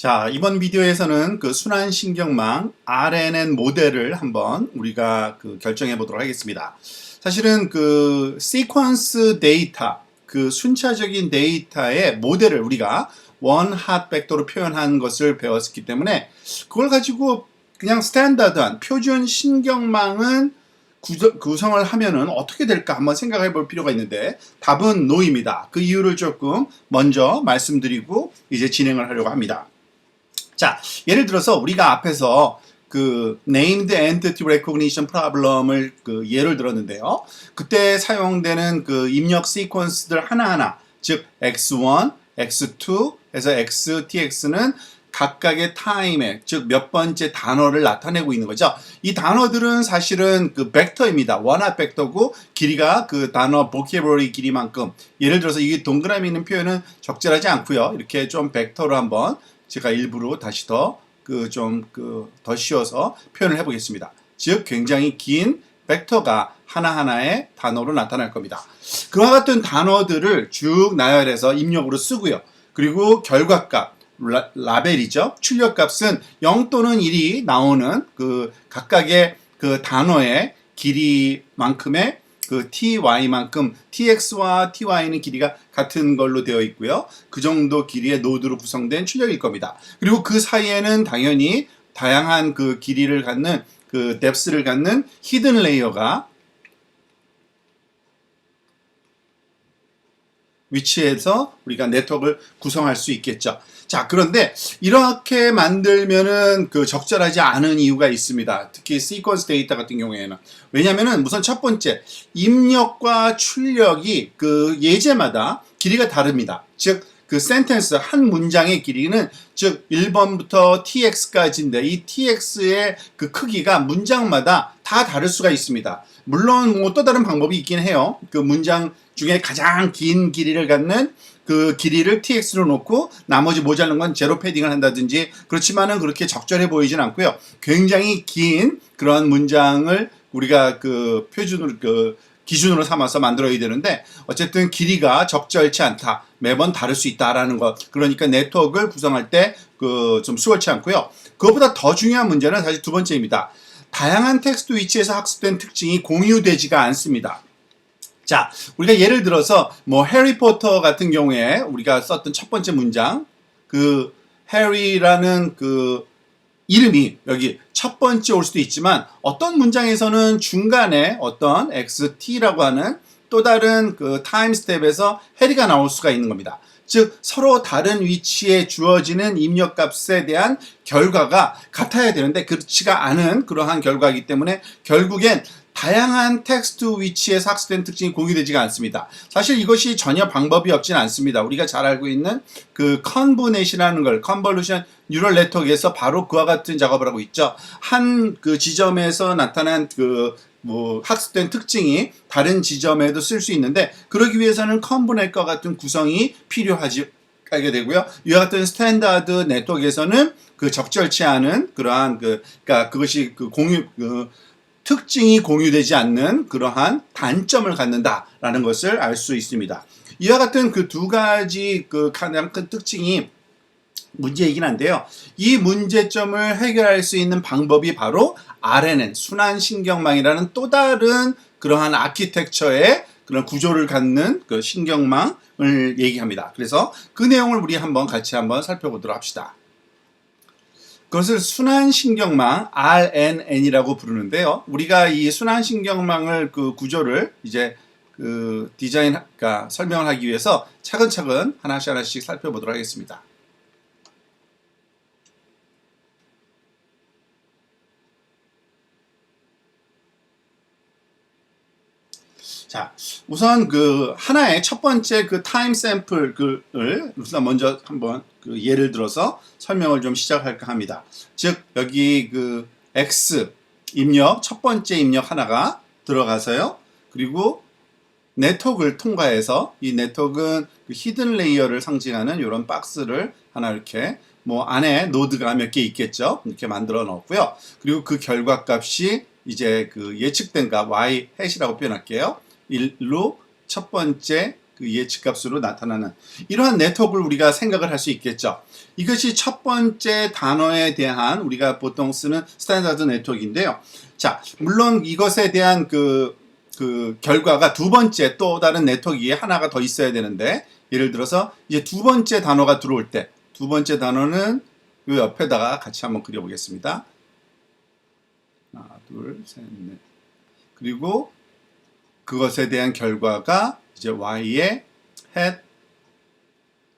자, 이번 비디오에서는 그 순환신경망 RNN 모델을 한번 우리가 결정해 보도록 하겠습니다. 사실은 그 시퀀스 데이터, 그 순차적인 데이터의 모델을 우리가 원핫 벡터로 표현한 것을 배웠기 때문에 그걸 가지고 그냥 스탠다드한 표준 신경망은 구성을 하면은 어떻게 될까 한번 생각해 볼 필요가 있는데 답은 노입니다. 그 이유를 조금 먼저 말씀드리고 이제 진행을 하려고 합니다. 자, 예를 들어서 우리가 앞에서 그 named entity recognition problem을 예를 들었는데요. 그때 사용되는 그 입력 시퀀스들 하나하나, 즉 x1, x2 해서 xtx는 각각의 타임에, 즉 몇 번째 단어를 나타내고 있는 거죠. 이 단어들은 사실은 그 벡터입니다. 원핫 벡터고 길이가 그 단어 vocabulary 길이만큼, 예를 들어서 이게 동그라미 있는 표현은 적절하지 않고요. 이렇게 좀 벡터로 한번 제가 일부러 다시 더 쉬워서 표현을 해보겠습니다. 즉 굉장히 긴 벡터가 하나하나의 단어로 나타날 겁니다. 그와 같은 단어들을 쭉 나열해서 입력으로 쓰고요. 그리고 결과값, 라벨이죠. 출력값은 0 또는 1이 나오는 그 각각의 그 단어의 길이만큼의 그 ty만큼 tx와 ty는 길이가 같은 걸로 되어 있고요. 그 정도 길이의 노드로 구성된 출력일 겁니다. 그리고 그 사이에는 당연히 다양한 그 길이를 갖는 그 depth를 갖는 히든 레이어가 위치해서 우리가 네트워크를 구성할 수 있겠죠. 자, 그런데 이렇게 만들면은 그 적절하지 않은 이유가 있습니다. 특히 시퀀스 데이터 같은 경우에는. 왜냐면은 우선 첫 번째, 입력과 출력이 그 예제마다 길이가 다릅니다. 즉, 그 센텐스 한 문장의 길이는 즉 1번부터 tx까지인데 이 tx의 그 크기가 문장마다 다 다를 수가 있습니다. 물론 뭐 또 다른 방법이 있긴 해요. 그 문장 중에 가장 긴 길이를 갖는 그 길이를 tx로 놓고 나머지 모자란 건 제로 패딩을 한다든지, 그렇지만은 그렇게 적절해 보이진 않고요. 굉장히 긴 그런 문장을 우리가 그 표준으로 기준으로 삼아서 만들어야 되는데 어쨌든 길이가 적절치 않다. 매번 다를 수 있다라는 것. 그러니까 네트워크를 구성할 때 좀 수월치 않고요. 그것보다 더 중요한 문제는 사실 두 번째입니다. 다양한 텍스트 위치에서 학습된 특징이 공유되지가 않습니다. 자, 우리가 예를 들어서 뭐 해리포터 같은 경우에 우리가 썼던 첫 번째 문장, 그 해리라는 그 이름이 여기 첫 번째 올 수도 있지만 어떤 문장에서는 중간에 어떤 XT라고 하는 또 다른 그 타임 스텝에서 해리가 나올 수가 있는 겁니다. 즉 서로 다른 위치에 주어지는 입력값에 대한 결과가 같아야 되는데 그렇지가 않은 그러한 결과이기 때문에 결국엔 다양한 텍스트 위치에서 학습된 특징이 공유되지가 않습니다. 사실 이것이 전혀 방법이 없진 않습니다. 우리가 잘 알고 있는 그 컨보넷이라는 걸, 컨볼루션 뉴럴 네트워크에서 바로 그와 같은 작업을 하고 있죠. 한 그 지점에서 나타난 학습된 특징이 다른 지점에도 쓸 수 있는데, 그러기 위해서는 컨보넷과 같은 구성이 필요하게 되고요. 이와 같은 스탠다드 네트워크에서는 그 적절치 않은 그러한 그러니까 그것이 특징이 공유되지 않는 그러한 단점을 갖는다라는 것을 알 수 있습니다. 이와 같은 그 두 가지 그 가장 큰 특징이 문제이긴 한데요. 이 문제점을 해결할 수 있는 방법이 바로 RNN, 순환신경망이라는 또 다른 그러한 아키텍처의 그런 구조를 갖는 그 신경망을 얘기합니다. 그래서 그 내용을 우리 같이 한번 살펴보도록 합시다. 그것을 순환신경망 RNN이라고 부르는데요. 우리가 이 순환신경망을 그 구조를 이제 그러니까 설명을 하기 위해서 차근차근 하나씩 살펴보도록 하겠습니다. 자, 우선 그 하나의 첫 번째 그 타임 샘플을 우선 먼저 한번 그 예를 들어서 설명을 좀 시작할까 합니다. 즉 여기 그 X 입력, 첫 번째 입력 하나가 들어가서요. 그리고 네트워크를 통과해서 이 네트워크는 그 히든 레이어를 상징하는 이런 박스를 하나 이렇게 뭐 안에 노드가 몇 개 있겠죠. 이렇게 만들어 놓고요. 그리고 그 결과값이 이제 그 예측된 값 y 해시라고 표현할게요. 1로 첫 번째 그 예측값으로 나타나는 이러한 네트워크를 우리가 생각을 할 수 있겠죠. 이것이 첫 번째 단어에 대한 우리가 보통 쓰는 스탠다드 네트워크인데요. 자, 물론 이것에 대한 그 결과가 두 번째 또 다른 네트워크에 하나가 더 있어야 되는데, 예를 들어서 이제 두 번째 단어가 들어올 때, 두 번째 단어는 이 옆에다가 같이 한번 그려보겠습니다. 하나, 둘, 셋, 넷. 그리고 그것에 대한 결과가 이제 y의 head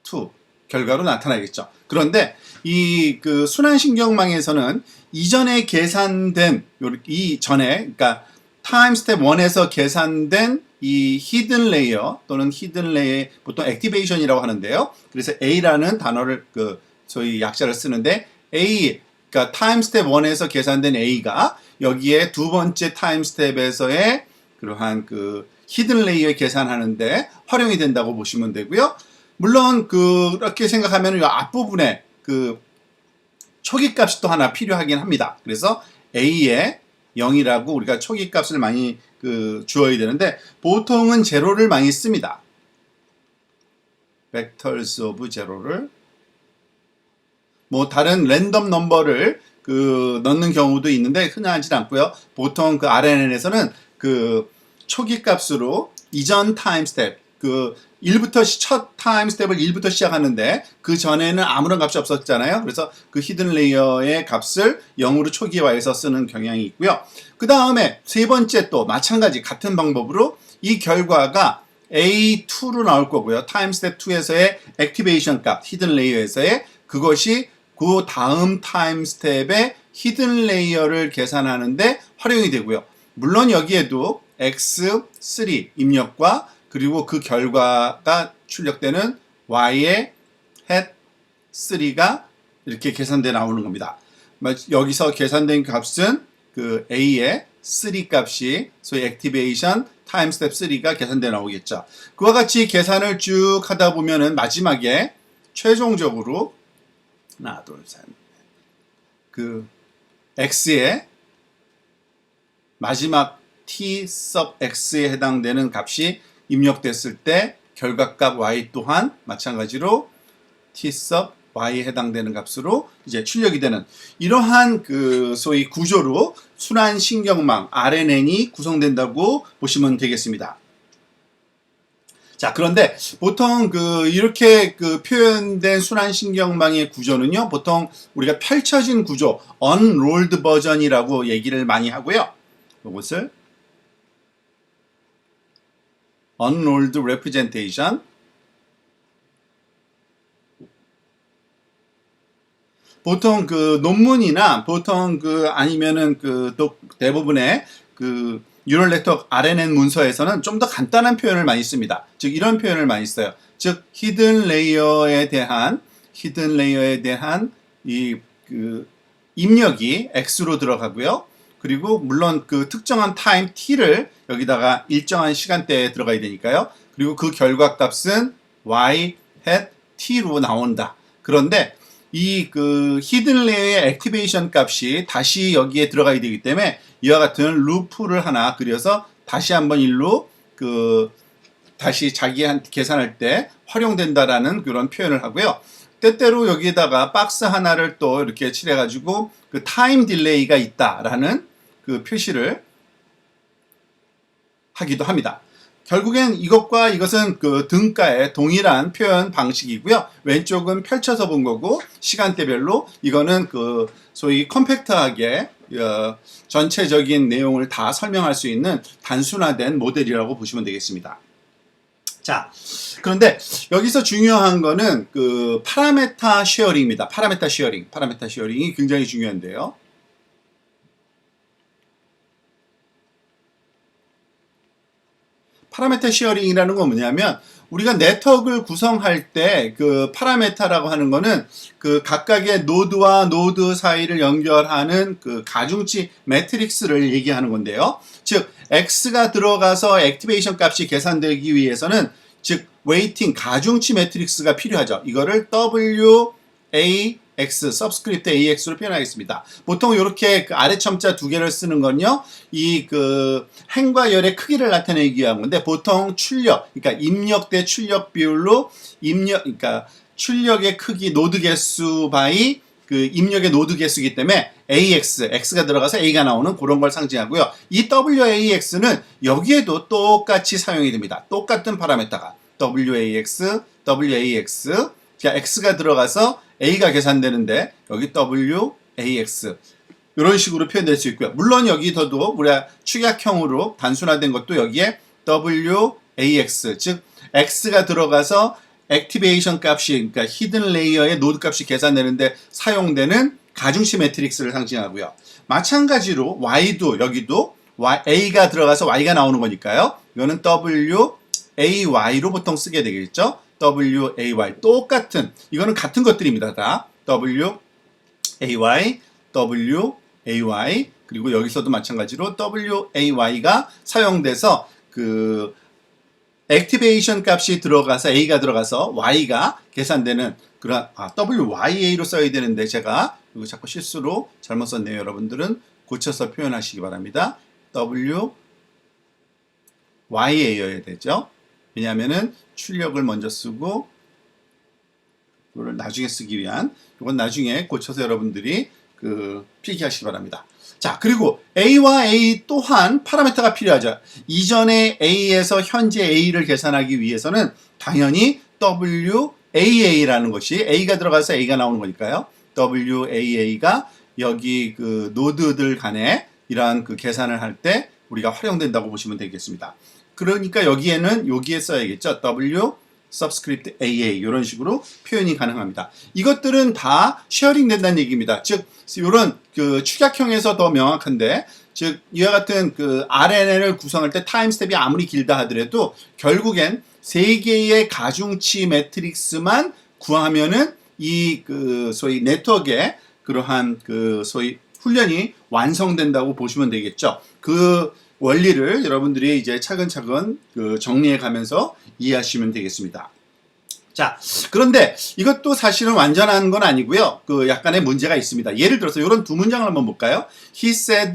2 결과로 나타나겠죠. 그런데 이 그 순환신경망에서는 이전에 계산된 이 전에, 그러니까 타임 스텝 1에서 계산된 이 히든 레이어 또는 히든 레이어 보통 액티베이션이라고 하는데요. 그래서 A라는 단어를 그 소위 약자를 쓰는데, A, 그러니까 타임 스텝 1에서 계산된 A가 여기에 두 번째 타임 스텝에서의 그러한 그 히든 레이어 계산하는데 활용이 된다고 보시면 되고요. 물론 그렇게 생각하면 이 앞부분에 그 초기 값이 또 하나 필요하긴 합니다. 그래서 A의 0이라고 우리가 초기 값을 많이 주어야 되는데, 보통은 제로를 많이 씁니다. vectors of 제로를, 뭐 다른 랜덤 넘버를 넣는 경우도 있는데 흔하지 않고요. 보통 그 RNN에서는 그 초기 값으로 이전 타임 스텝, 1부터 첫 타임 스텝을 1부터 시작하는데 그 전에는 아무런 값이 없었잖아요. 그래서 그 히든 레이어의 값을 0으로 초기화해서 쓰는 경향이 있고요. 그 다음에 세 번째 또 마찬가지 같은 방법으로 이 결과가 A2로 나올 거고요. 타임 스텝 2에서의 액티베이션 값, 히든 레이어에서의 그것이 그 다음 타임 스텝의 히든 레이어를 계산하는데 활용이 되고요. 물론 여기에도 X3 입력과 그리고 그 결과가 출력되는 Y의 head 3가 이렇게 계산돼 나오는 겁니다. 여기서 계산된 값은 그 A의 3 값이 소위 액티베이션 타임 스텝 3가 계산돼 나오겠죠. 그와 같이 계산을 쭉 하다 보면은 마지막에 최종적으로 하나, 둘, 셋, 그 X의 마지막 T sub X에 해당되는 값이 입력됐을 때 결과값 Y 또한 마찬가지로 T sub Y에 해당되는 값으로 이제 출력이 되는 이러한 그 소위 구조로 순환신경망 RNN이 구성된다고 보시면 되겠습니다. 자, 그런데 보통 이렇게 표현된 순환신경망의 구조는요, 보통 우리가 펼쳐진 구조, unrolled 버전이라고 얘기를 많이 하고요. 이것을 unrolled representation, 보통 논문이나 보통 아니면은 또 대부분의 뉴럴 네트워크 RNN 문서에서는 좀 더 간단한 표현을 많이 씁니다. 즉 이런 표현을 많이 써요. 즉 히든 레이어에 대한 이 입력이 X로 들어가고요. 그리고 물론 특정한 타임 T를 여기다가 일정한 시간대에 들어가야 되니까요. 그리고 그 결과 값은 Y hat T로 나온다. 그런데 이 히든 레이어의 액티베이션 값이 다시 여기에 들어가야 되기 때문에 이와 같은 루프를 하나 그려서 다시 한번 일로 다시 자기한테 계산할 때 활용된다라는 그런 표현을 하고요. 때때로 여기에다가 박스 하나를 또 이렇게 칠해가지고 타임 딜레이가 있다라는 표시를 하기도 합니다. 결국엔 이것과 이것은 등가의 동일한 표현 방식이고요. 왼쪽은 펼쳐서 본 거고 시간대별로 이거는 소위 컴팩트하게 전체적인 내용을 다 설명할 수 있는 단순화된 모델이라고 보시면 되겠습니다. 자, 그런데 여기서 중요한 거는 파라메타 쉐어링입니다. 파라메타 쉐어링이 굉장히 중요한데요. 파라메타 쉐어링이라는 건 뭐냐면 우리가 네트워크를 구성할 때 파라메타라고 하는 거는 각각의 노드와 노드 사이를 연결하는 가중치 매트릭스를 얘기하는 건데요. 즉 X가 들어가서 액티베이션 값이 계산되기 위해서는 즉 웨이팅 가중치 매트릭스가 필요하죠. 이거를 WA X, subscript AX로 표현하겠습니다. 보통 이렇게 그 아래 첨자 두 개를 쓰는 건요, 이 그 행과 열의 크기를 나타내기 위한 건데, 보통 출력, 그러니까 입력 대 출력 비율로 그러니까 출력의 크기 노드 개수 바이 그 입력의 노드 개수이기 때문에 AX, X가 들어가서 A가 나오는 그런 걸 상징하고요. 이 WAX는 여기에도 똑같이 사용이 됩니다. 똑같은 파라미터가 WAX, WAX, 자, X가 들어가서 A가 계산되는데 여기 WAX 이런 식으로 표현될 수 있고요. 물론 여기서도 우리가 축약형으로 단순화된 것도 여기에 WAX, 즉 X가 들어가서 액티베이션 값이, 그러니까 히든 레이어의 노드 값이 계산되는데 사용되는 가중치 매트릭스를 상징하고요. 마찬가지로 Y도 여기도 A가 들어가서 Y가 나오는 거니까요. 이거는 WAY로 보통 쓰게 되겠죠. WAY 똑같은, 이거는 같은 것들입니다. 다 WAY, WAY, 그리고 여기서도 마찬가지로 WAY가 사용돼서 그 액티베이션 값이 들어가서 A가 들어가서 Y가 계산되는 그런 WYA로 써야 되는데 제가 이거 자꾸 실수로 잘못 썼네요. 여러분들은 고쳐서 표현하시기 바랍니다. WYA여야 되죠. 왜냐하면은 출력을 먼저 쓰고 이거를 나중에 쓰기 위한, 이건 나중에 고쳐서 여러분들이 그 필기하시기 바랍니다. 자, 그리고 A와 A 또한 파라미터가 필요하죠. 이전에 A에서 현재 A를 계산하기 위해서는 당연히 WAA라는 것이, A가 들어가서 A가 나오는 거니까요. WAA가 여기 그 노드들 간에 이러한 그 계산을 할 때 우리가 활용된다고 보시면 되겠습니다. 그러니까 여기에 써야겠죠. W subscript AA 이런 식으로 표현이 가능합니다. 이것들은 다 쉐어링 된다는 얘기입니다. 즉 이런 그 축약형에서 더 명확한데, 즉 이와 같은 그 RNN을 구성할 때 타임 스텝이 아무리 길다 하더라도 결국엔 세 개의 가중치 매트릭스만 구하면은 이 그 소위 네트워크의 그러한 그 소위 훈련이 완성된다고 보시면 되겠죠. 그 원리를 여러분들이 이제 차근차근 그 정리해 가면서 이해하시면 되겠습니다. 자, 그런데 이것도 사실은 완전한 건 아니고요. 그 약간의 문제가 있습니다. 예를 들어서 이런 두 문장을 한번 볼까요? He said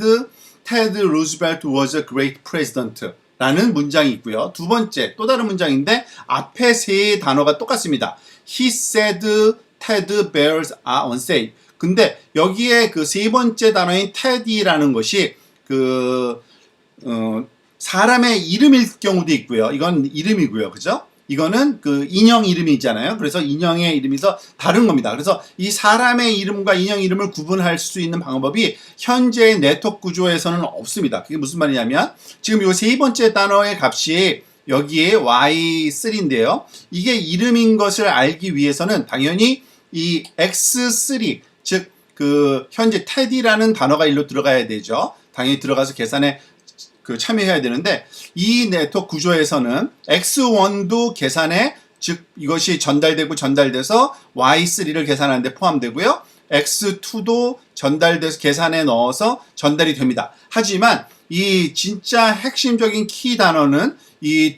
Ted Roosevelt was a great president 라는 문장이 있고요. 두 번째 또 다른 문장인데 앞에 세 단어가 똑같습니다. He said Ted bears are unsafe. 근데 여기에 그 세 번째 단어인 Teddy라는 것이 그 사람의 이름일 경우도 있고요. 이건 이름이고요. 그죠? 이거는 그 인형 이름이잖아요. 그래서 인형의 이름에서 다른 겁니다. 그래서 이 사람의 이름과 인형 이름을 구분할 수 있는 방법이 현재의 네트워크 구조에서는 없습니다. 그게 무슨 말이냐면 지금 이 세 번째 단어의 값이 여기에 Y3인데요. 이게 이름인 것을 알기 위해서는 당연히 이 X3, 즉 그 현재 테디라는 단어가 일로 들어가야 되죠. 당연히 들어가서 계산에 그 참여해야 되는데 이 네트워크 구조에서는 X1도 계산에, 즉 이것이 전달돼서 Y3를 계산하는 데 포함되고요. X2도 전달돼서 계산에 넣어서 전달이 됩니다. 하지만 이 진짜 핵심적인 키 단어는 이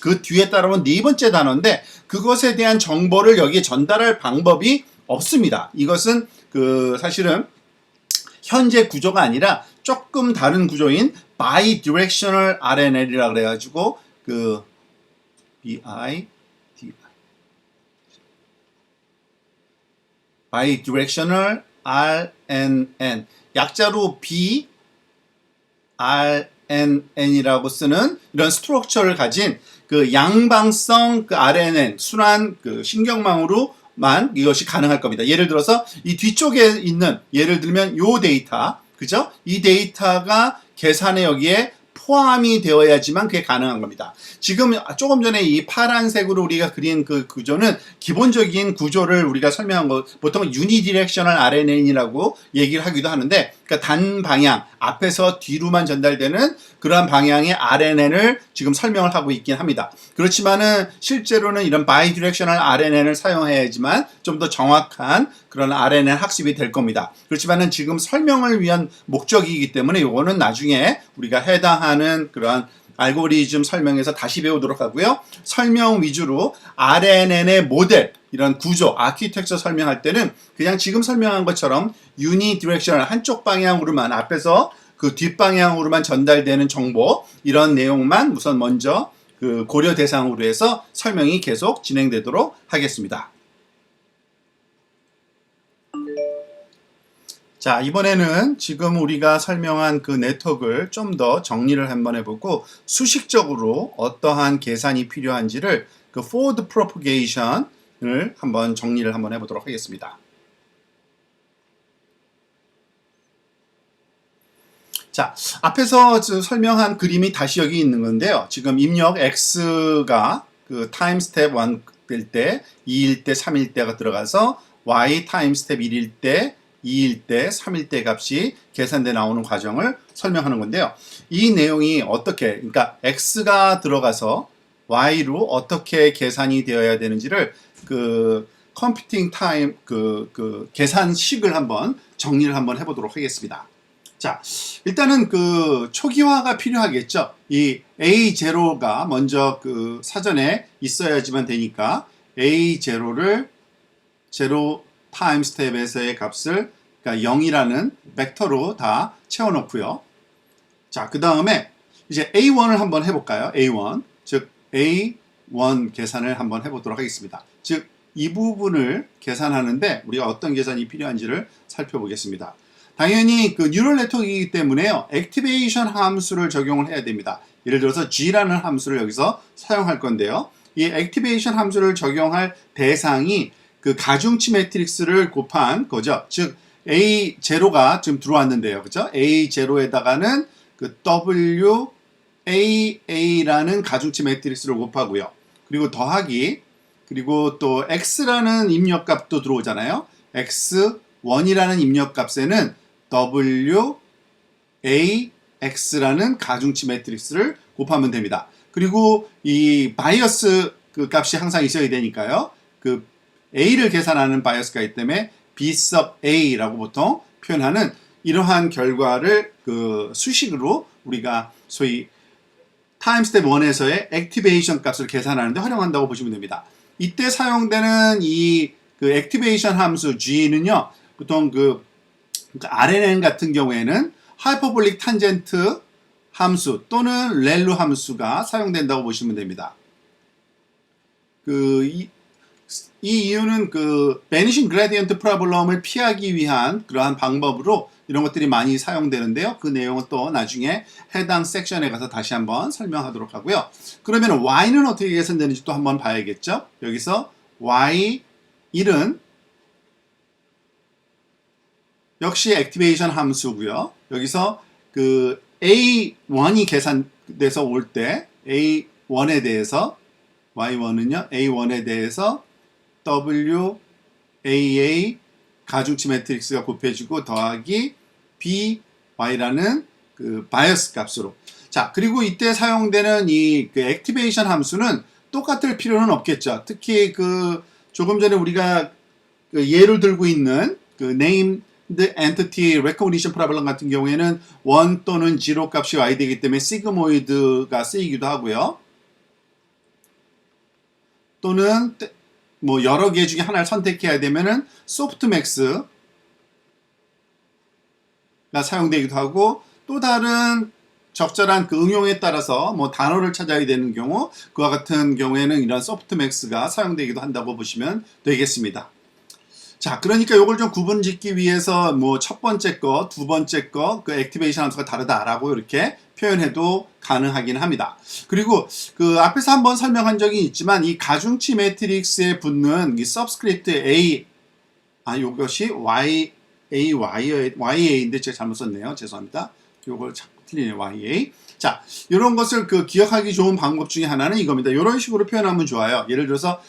그 뒤에 따라온 네 번째 단어인데 그것에 대한 정보를 여기에 전달할 방법이 없습니다. 이것은 그 사실은 현재 구조가 아니라 조금 다른 구조인 bidirectional RNN이라 그래가지고 그 bidirectional RNN 약자로 BRNN이라고 쓰는 이런 스트럭처를 가진 그 양방성 그 RNN 순환 그 신경망으로만 이것이 가능할 겁니다. 예를 들어서 이 뒤쪽에 있는, 예를 들면 요 데이터, 그죠? 이 데이터가 계산에 여기에 포함이 되어야지만 그게 가능한 겁니다. 지금 조금 전에 이 파란색으로 우리가 그린 그 구조는 기본적인 구조를 우리가 설명한 거, 보통 유니디렉셔널 RNN이라고 얘기를 하기도 하는데, 그러니까 단 방향, 앞에서 뒤로만 전달되는 그러한 방향의 RNN을 지금 설명을 하고 있긴 합니다. 그렇지만은 실제로는 이런 바이디렉셔널 RNN을 사용해야지만 좀 더 정확한 그런 RNN 학습이 될 겁니다. 그렇지만은 지금 설명을 위한 목적이기 때문에 이거는 나중에 우리가 해당하는 그러한 알고리즘 설명에서 다시 배우도록 하고요. 설명 위주로 RNN의 모델, 이런 구조, 아키텍처 설명할 때는 그냥 지금 설명한 것처럼 유니디렉셔널 한쪽 방향으로만 앞에서 그 뒷방향으로만 전달되는 정보, 이런 내용만 우선 먼저 그 고려 대상으로 해서 설명이 계속 진행되도록 하겠습니다. 자, 이번에는 지금 우리가 설명한 그 네트워크를 좀 더 정리를 한번 해보고 수식적으로 어떠한 계산이 필요한지를 그 forward propagation을 한번 정리를 한번 해보도록 하겠습니다. 자, 앞에서 설명한 그림이 다시 여기 있는 건데요. 지금 입력 x가 그 타임 스텝 1일 때, 2일 때, 3일 때가 들어가서 y 타임 스텝 1일 때, 2일 때, 3일 때 값이 계산돼 나오는 과정을 설명하는 건데요. 이 내용이 어떻게, 그러니까 x가 들어가서 y로 어떻게 계산이 되어야 되는지를 그 컴퓨팅 타임 그 계산식을 한번 정리를 한번 해보도록 하겠습니다. 자, 일단은 그 초기화가 필요하겠죠. 이 A0가 먼저 그 사전에 있어야지만 되니까 A0를 0 타임 스텝에서의 값을 그러니까 0이라는 벡터로 다 채워놓고요. 자, 그 다음에 이제 A1을 한번 해볼까요? A1, 즉 A1 계산을 한번 해보도록 하겠습니다. 즉 이 부분을 계산하는데 우리가 어떤 계산이 필요한지를 살펴보겠습니다. 당연히 그 뉴럴 네트워크이기 때문에요. 액티베이션 함수를 적용을 해야 됩니다. 예를 들어서 G라는 함수를 여기서 사용할 건데요. 이 액티베이션 함수를 적용할 대상이 그 가중치 매트릭스를 곱한 거죠. 즉 A0가 지금 들어왔는데요. 그죠? A0에다가는 그 WAA라는 가중치 매트릭스를 곱하고요. 그리고 더하기, 그리고 또 X라는 입력값도 들어오잖아요. X1이라는 입력값에는 WAX라는 가중치 매트릭스를 곱하면 됩니다. 그리고 이 바이어스 그 값이 항상 있어야 되니까요. 그 A를 계산하는 바이어스가 있기 때문에 B sub A라고 보통 표현하는 이러한 결과를 그 수식으로 우리가 소위 타임 스텝 1에서의 액티베이션 값을 계산하는데 활용한다고 보시면 됩니다. 이때 사용되는 이 그 액티베이션 함수 G는요, 보통 그 RNN 같은 경우에는 하이퍼볼릭 탄젠트 함수 또는 렐루 함수가 사용된다고 보시면 됩니다. 이 이유는 그 베니싱 그레디언트 프로블럼을 피하기 위한 그러한 방법으로 이런 것들이 많이 사용되는데요. 그 내용은 또 나중에 해당 섹션에 가서 다시 한번 설명하도록 하고요. 그러면 y는 어떻게 계산되는지 또 한번 봐야겠죠. 여기서 y1은 역시 액티베이션 함수고요. 여기서 그 A1이 계산돼서 올 때 A1에 대해서 Y1은요. A1에 대해서 WAA 가중치 매트릭스가 곱해지고 더하기 BY라는 그 바이어스 값으로. 자, 그리고 이때 사용되는 이 그 액티베이션 함수는 똑같을 필요는 없겠죠. 특히 그 조금 전에 우리가 그 예를 들고 있는 그 named entity recognition problem 같은 경우에는 1 또는 0 값이 와야 되기 때문에 시그모이드가 쓰이기도 하고요. 또는 뭐 여러 개 중에 하나를 선택해야 되면은 소프트맥스가 사용되기도 하고, 또 다른 적절한 그 응용에 따라서 뭐 단어를 찾아야 되는 경우, 그와 같은 경우에는 이런 소프트맥스가 사용되기도 한다고 보시면 되겠습니다. 자, 그러니까 이걸 좀 구분 짓기 위해서 뭐 첫 번째 거, 두 번째 거, 그 액티베이션 함수가 다르다라고 이렇게 표현해도 가능하긴 합니다. 그리고 그 앞에서 한번 설명한 적이 있지만 이 가중치 매트릭스에 붙는 이 서브스크립트 A, 이것이 YA인데 제가 잘못 썼네요. 죄송합니다. 이걸 자꾸 틀리네요. YA. 자, 이런 것을 그 기억하기 좋은 방법 중에 하나는 이겁니다. 이런 식으로 표현하면 좋아요. 예를 들어서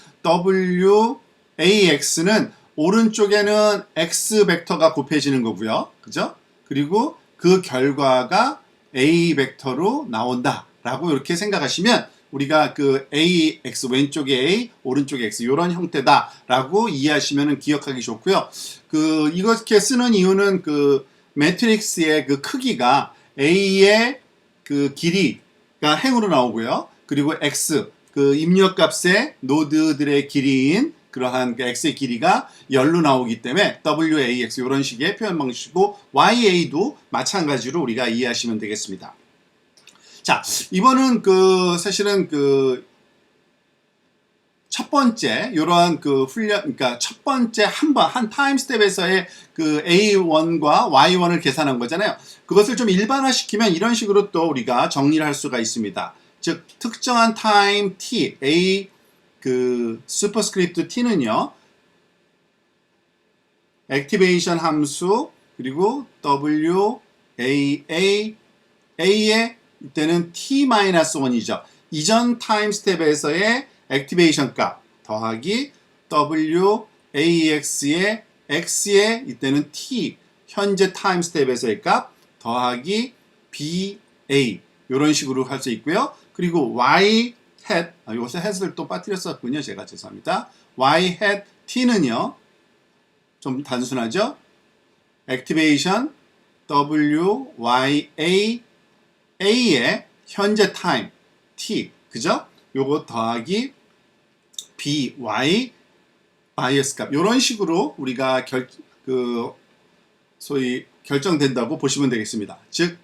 WAX는 오른쪽에는 X 벡터가 곱해지는 거고요. 그죠? 그리고 그 결과가 A 벡터로 나온다 라고 이렇게 생각하시면 우리가 그 AX 왼쪽에 A 오른쪽에 X 이런 형태다 라고 이해하시면 기억하기 좋고요. 그 이렇게 쓰는 이유는 그 매트릭스의 그 크기가 A의 그 길이가 행으로 나오고요. 그리고 x, 그 입력값의 노드들의 길이인 그러한 그 x의 길이가 열로 나오기 때문에 wax 이런 식의 표현 방식이고 ya도 마찬가지로 우리가 이해하시면 되겠습니다. 자, 이번은 사실은 첫 번째 이러한 훈련, 그러니까 첫 번째 한 타임 스텝에서의 A1과 Y1을 계산한 거잖아요. 그것을 좀 일반화시키면 이런 식으로 또 우리가 정리를 할 수가 있습니다. 즉 특정한 타임 t, A 슈퍼스크립트 t는요. 액티베이션 함수 그리고 WAA A의 이때는 t-1이죠. 이전 타임 스텝에서의 액티베이션 값 더하기 WAX의 X의 이때는 t 현재 타임 스텝에서의 값 더하기 BA 이런 식으로 할 수 있고요. 그리고 Y hat 이것을 hat을 또 빠뜨렸었군요. 제가 죄송합니다. Y hat t는요. 좀 단순하죠. 액티베이션 WYA A의 현재 타임 t 그죠? 요거 더하기 by 바이어스 값 이런 식으로 우리가 소위 결정된다고 보시면 되겠습니다. 즉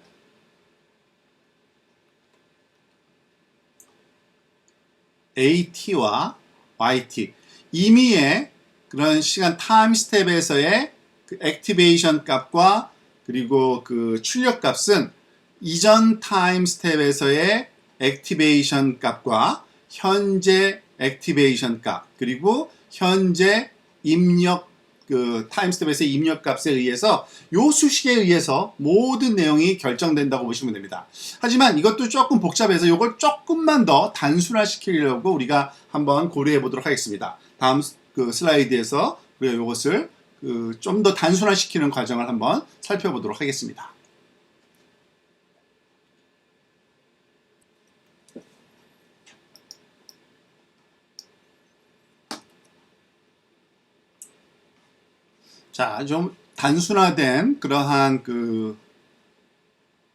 AT와 YT 이미의 그런 시간 타임 스텝에서의 액티베이션 값과 그리고 출력 값은 이전 타임 스텝에서의 액티베이션 값과 현재 액티베이션 값 그리고 현재 입력 타임 스텝에서의 입력 값에 의해서 요 수식에 의해서 모든 내용이 결정된다고 보시면 됩니다. 하지만 이것도 조금 복잡해서 이걸 조금만 더 단순화시키려고 우리가 한번 고려해 보도록 하겠습니다. 다음 슬라이드에서 우리가 이것을 좀 더 단순화시키는 과정을 한번 살펴보도록 하겠습니다. 자, 좀 단순화된 그러한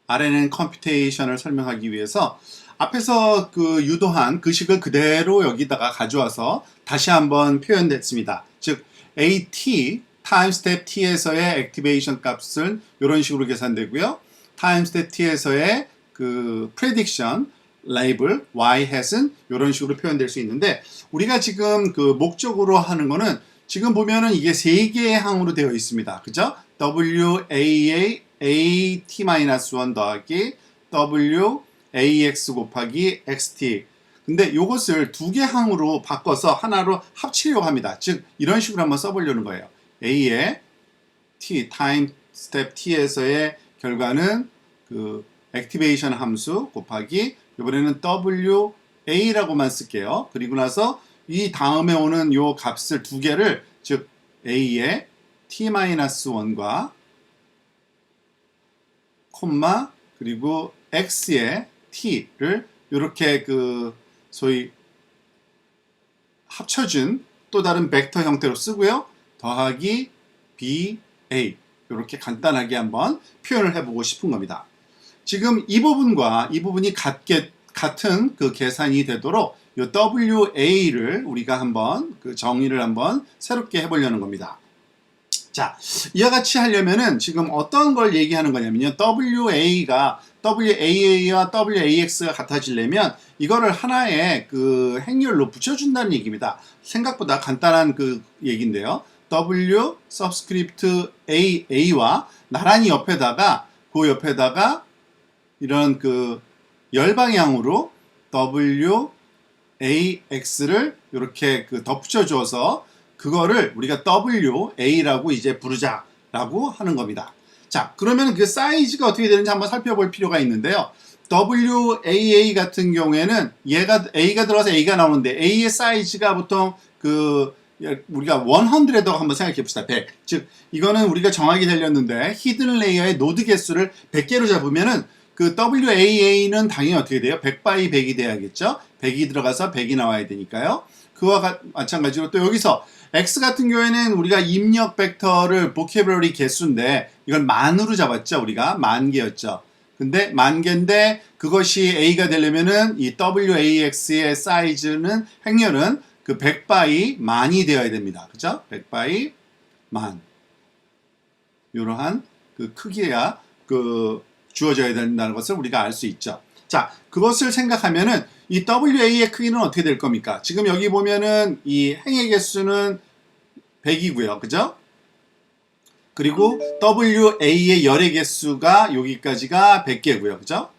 RNN 컴퓨테이션을 설명하기 위해서 앞에서 유도한 식을 그대로 여기다가 가져와서 다시 한번 표현됐습니다. 즉 AT 타임 스텝 T에서의 액티베이션 값은 이런 식으로 계산되고요. 타임 스텝 T에서의 prediction 레이블 Y hat은 이런 식으로 표현될 수 있는데 우리가 지금 목적으로 하는 거는 지금 보면은 이게 세 개의 항으로 되어 있습니다. 그죠? WAA AT-1 더하기 WAX 곱하기 XT. 근데 이것을 두 개 항으로 바꿔서 하나로 합치려고 합니다. 즉 이런 식으로 한번 써보려는 거예요. A의 T, 타임 스텝 T에서의 결과는 액티베이션 함수 곱하기 이번에는 WA라고만 쓸게요. 그리고 나서 이 다음에 오는 요 값을 두 개를 즉 A의 T-1과 콤마 그리고 X의 T를 이렇게 소위 합쳐준 또 다른 벡터 형태로 쓰고요. 더하기 BA 이렇게 간단하게 한번 표현을 해보고 싶은 겁니다. 지금 이 부분과 이 부분이 같은 계산이 되도록 이 WA를 우리가 한번 정의를 한번 새롭게 해보려는 겁니다. 자, 이와 같이 하려면은 지금 어떤 걸 얘기하는 거냐면요. WAA와 WAX가 같아지려면 이거를 하나의 행렬로 붙여준다는 얘기입니다. 생각보다 간단한 얘기인데요. W subscript AA와 나란히 옆에다가 이런 열방향으로 WAX를 이렇게 덧붙여 주어서 그거를 우리가 WA라고 이제 부르자라고 하는 겁니다. 자, 그러면 사이즈가 어떻게 되는지 한번 살펴볼 필요가 있는데요. WAA 같은 경우에는 A가 들어가서 A가 나오는데 A의 사이즈가 보통 우리가 100라고 한번 생각해 봅시다. 100. 즉 이거는 우리가 정하게 되렸는데 히든 레이어의 노드 개수를 100개로 잡으면은 WAA는 당연히 어떻게 돼요? 100 by 100이 돼야겠죠? 100이 들어가서 100이 나와야 되니까요. 그와 마찬가지로 또 여기서 X 같은 경우에는 우리가 입력 벡터를 보캐블러리 개수인데 이걸 만으로 잡았죠. 우리가 10,000개였죠. 근데 10,000개인데 그것이 A가 되려면은 이 WAX의 사이즈는 행렬은 그 100바이 만이 되어야 됩니다. 그죠? 100바이 만. 이러한 그 크기야 그 주어져야 된다는 것을 우리가 알 수 있죠. 자, 그것을 생각하면은 이 WA의 크기는 어떻게 될 겁니까? 지금 여기 보면은 이 행의 개수는 100이고요. 그죠? 그리고 WA의 열의 개수가 여기까지가 100개고요. 그죠?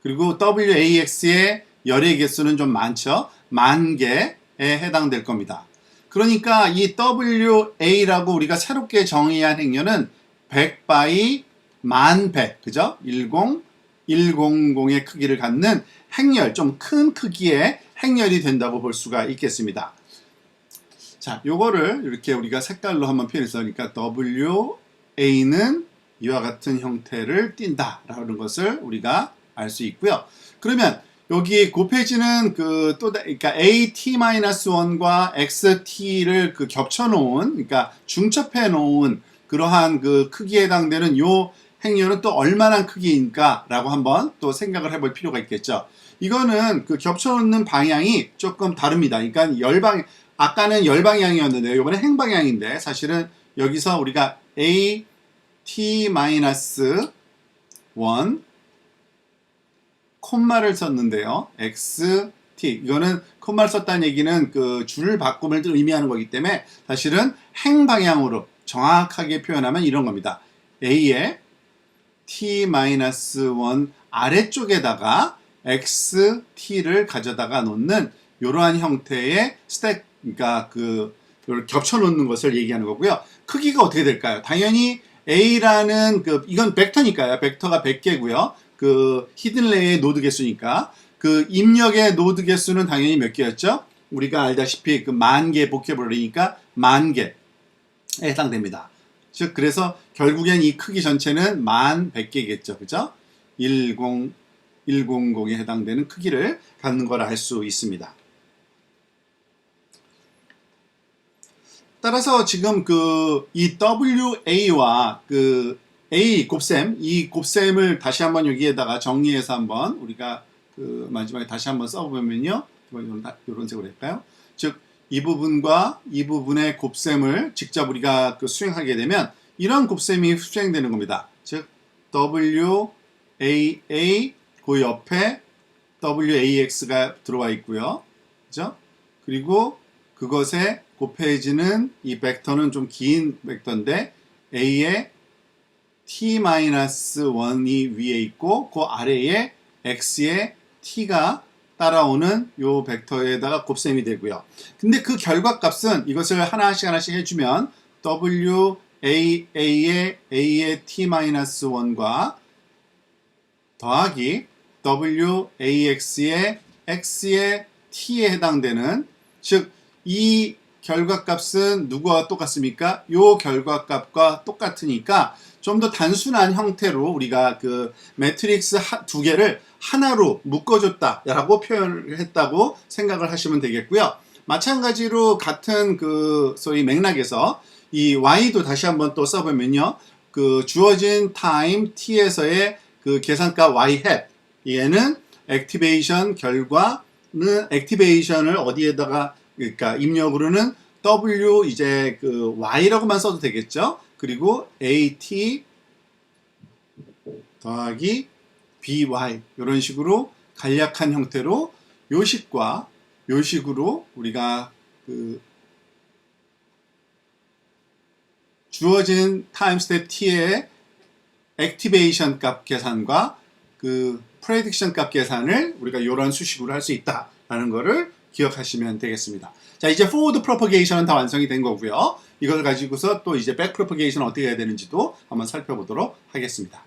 그리고 WAX의 열의 개수는 좀 많죠. 10,000개에 해당될 겁니다. 그러니까 이 WA라고 우리가 새롭게 정의한 행렬은 100바이 10,100, 그죠? 10000의 크기를 갖는 행렬, 좀 큰 크기의 행렬이 된다고 볼 수가 있겠습니다. 자, 요거를 이렇게 우리가 색깔로 한번 표현해서, 그러니까 WA는 이와 같은 형태를 띈다라는 것을 우리가 알 수 있고요. 그러면 여기 곱해지는 그러니까 AT-1과 XT를 그 겹쳐놓은, 그러니까 중첩해 놓은 그러한 그 크기에 해당되는 요 행렬은 또 얼마나 크기인가라고 한번 또 생각을 해볼 필요가 있겠죠. 이거는 그 겹쳐놓는 방향이 조금 다릅니다. 그러니까 아까는 열방향이었는데 이번에 행방향인데 사실은 여기서 우리가 AT-1 콤마를 썼는데요. XT 이거는 콤마를 썼다는 얘기는 그 줄 바꿈을 의미하는 거기 때문에 사실은 행방향으로 정확하게 표현하면 이런 겁니다. A의 T-1 아래쪽에다가 XT를 가져다가 놓는 이러한 형태의 스택, 그러니까 겹쳐 놓는 것을 얘기하는 거고요. 크기가 어떻게 될까요? 당연히 A라는 이건 벡터니까요. 벡터가 100개고요. 그 히든레이의 노드 개수니까 그 입력의 노드 개수는 당연히 몇 개였죠? 우리가 알다시피 그 10,000개 보캐블러리니까 10,000개에 해당됩니다. 즉 그래서 결국엔 이 크기 전체는 11,100개겠죠. 그죠? 100에 해당되는 크기를 갖는 걸 알 수 있습니다. 따라서 지금 이 WA와 A 곱셈, 이 곱셈을 다시 한번 여기에다가 정리해서 한번 우리가 마지막에 다시 한번 써보면요. 이런 색으로 할까요? 즉, 이 부분과 이 부분의 곱셈을 직접 우리가 수행하게 되면 이런 곱셈이 수행되는 겁니다. 즉, WAA, 그 옆에 WAX가 들어와 있고요. 그죠? 그리고 그것에 곱해지는 이 벡터는 좀 긴 벡터인데 A의 T-1이 위에 있고 그 아래에 X의 T가 따라오는 요 벡터에다가 곱셈이 되고요. 근데 그 결과값은 이것을 하나씩 해주면 WAA의 A의 T-1과 더하기 WAX의 X의 T에 해당되는, 즉 이 결과값은 누구와 똑같습니까? 요 결과값과 똑같으니까 좀 더 단순한 형태로 우리가 그 매트릭스 두 개를 하나로 묶어줬다라고 표현을 했다고 생각을 하시면 되겠고요. 마찬가지로 같은 소위 맥락에서 이 y도 다시 한번 또 써보면요. 그 주어진 타임 t에서의 그 계산값 y hat, 얘는 액티베이션 결과는 액티베이션을 어디에다가, 그러니까 입력으로는 w 이제 y라고만 써도 되겠죠. 그리고 at 더하기 by 이런 식으로 간략한 형태로 요식과 요식으로 우리가 주어진 타임 스텝 t의 액티베이션 값 계산과 프레딕션 값 계산을 우리가 이런 수식으로 할 수 있다라는 거를 기억하시면 되겠습니다. 자, 이제 forward propagation은 다 완성이 된 거고요. 이걸 가지고서 또 이제 back propagation 어떻게 해야 되는지도 한번 살펴보도록 하겠습니다.